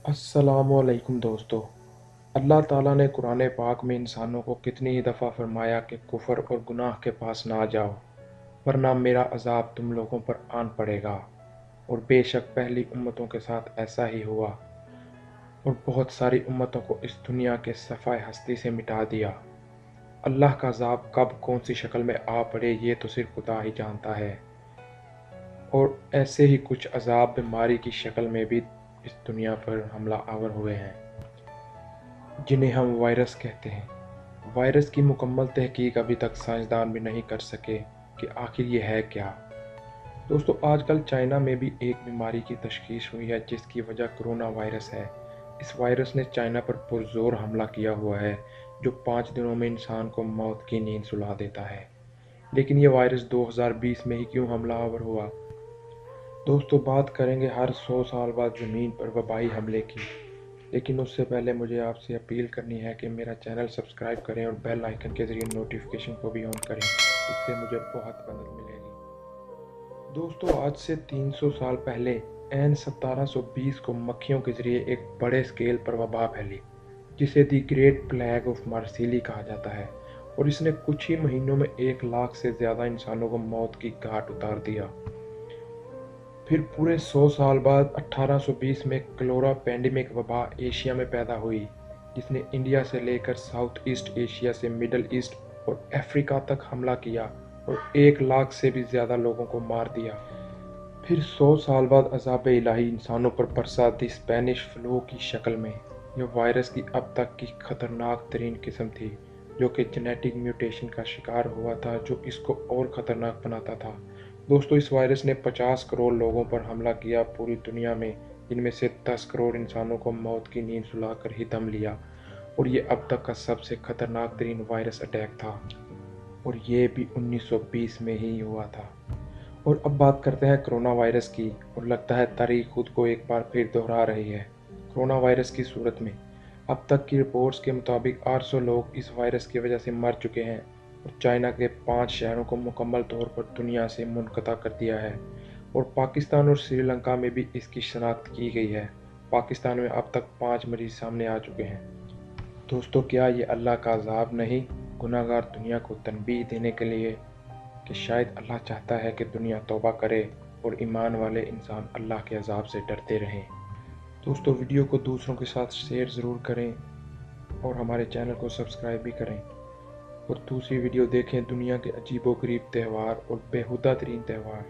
अस्सलामुअलैकुम दोस्तों। अल्लाह ताला ने कुरान पाक में इंसानों को कितनी ही दफ़ा फरमाया कि कुफ़र और गुनाह के पास ना जाओ, वरना मेरा अज़ाब तुम लोगों पर आन पड़ेगा। और बेशक पहली उम्मतों के साथ ऐसा ही हुआ और बहुत सारी उम्मतों को इस दुनिया के सफ़ाए हस्ती से मिटा दिया। अल्लाह का अज़ाब कब कौन सी शक्ल में आ पड़े ये तो सिर्फ खुदा ही जानता है। और ऐसे ही कुछ अज़ाब बीमारी की शक्ल में भी इस दुनिया पर हमला आवर हुए हैं, जिन्हें हम वायरस कहते हैं। वायरस की मुकम्मल तहकीक अभी तक साइंसदान भी नहीं कर सके कि आखिर ये है क्या। दोस्तों, आजकल चाइना में भी एक बीमारी की तशखीस हुई है जिसकी वजह कोरोना वायरस है। इस वायरस ने चाइना पर पुरजोर हमला किया हुआ है, जो 5 दिनों में इंसान को मौत की नींद सुला देता है। लेकिन ये वायरस 2020 में ही क्यों हमलावर हुआ? दोस्तों, बात करेंगे हर 100 साल बाद ज़मीन पर वबाई हमले की। लेकिन उससे पहले मुझे आपसे अपील करनी है कि मेरा चैनल सब्सक्राइब करें और बेल आइकन के ज़रिए नोटिफिकेशन को भी ऑन करें। इससे मुझे बहुत मदद मिलेगी। दोस्तों, आज से 300 साल पहले एन 1720 को मक्खियों के ज़रिए एक बड़े स्केल पर वबा फैली, जिसे the great plague of Marseille कहा जाता है। और इसने कुछ ही महीनों में 1 लाख से ज़्यादा इंसानों को मौत की घाट उतार दिया। फिर पूरे 100 साल बाद 1820 में क्लोरा पैंडेमिक वबा एशिया में पैदा हुई, जिसने इंडिया से लेकर साउथ ईस्ट एशिया से मिडल ईस्ट और अफ्रीका तक हमला किया और 1 लाख से भी ज़्यादा लोगों को मार दिया। फिर 100 साल बाद अज़ाब इलाही इंसानों पर बरसा दी स्पेनिश फ्लू की शक्ल में। यह वायरस की अब तक की खतरनाक तरीन किस्म थी, जो कि जेनेटिक म्यूटेशन का शिकार हुआ था, जो इसको और ख़तरनाक बनाता था। दोस्तों, इस वायरस ने 50 करोड़ लोगों पर हमला किया पूरी दुनिया में, जिनमें से 10 करोड़ इंसानों को मौत की नींद सुलाकर ही दम लिया। और ये अब तक का सबसे खतरनाक तरीन वायरस अटैक था, और ये भी 1920 में ही हुआ था। और अब बात करते हैं कोरोना वायरस की, और लगता है तारीख खुद को एक बार फिर दोहरा रही है। कोरोना वायरस की सूरत में अब तक की रिपोर्ट्स के मुताबिक 800 लोग इस वायरस की वजह से मर चुके हैं और चाइना के 5 शहरों को मुकम्मल तौर पर दुनिया से मुनक़ता कर दिया है। और पाकिस्तान और श्रीलंका में भी इसकी शनाख्त की गई है। पाकिस्तान में अब तक 5 मरीज सामने आ चुके हैं। दोस्तों, क्या ये अल्लाह का अज़ाब नहीं, गुनाहगार दुनिया को तनबीह देने के लिए कि शायद अल्लाह चाहता है कि दुनिया तौबा करे और ईमान वाले इंसान अल्लाह के अज़ाब से डरते रहें। दोस्तों, वीडियो को दूसरों के साथ शेयर ज़रूर करें और हमारे चैनल को सब्सक्राइब भी करें। और दूसरी वीडियो देखें दुनिया के अजीबो गरीब त्यौहार और बेहुदा तरीन त्यौहार।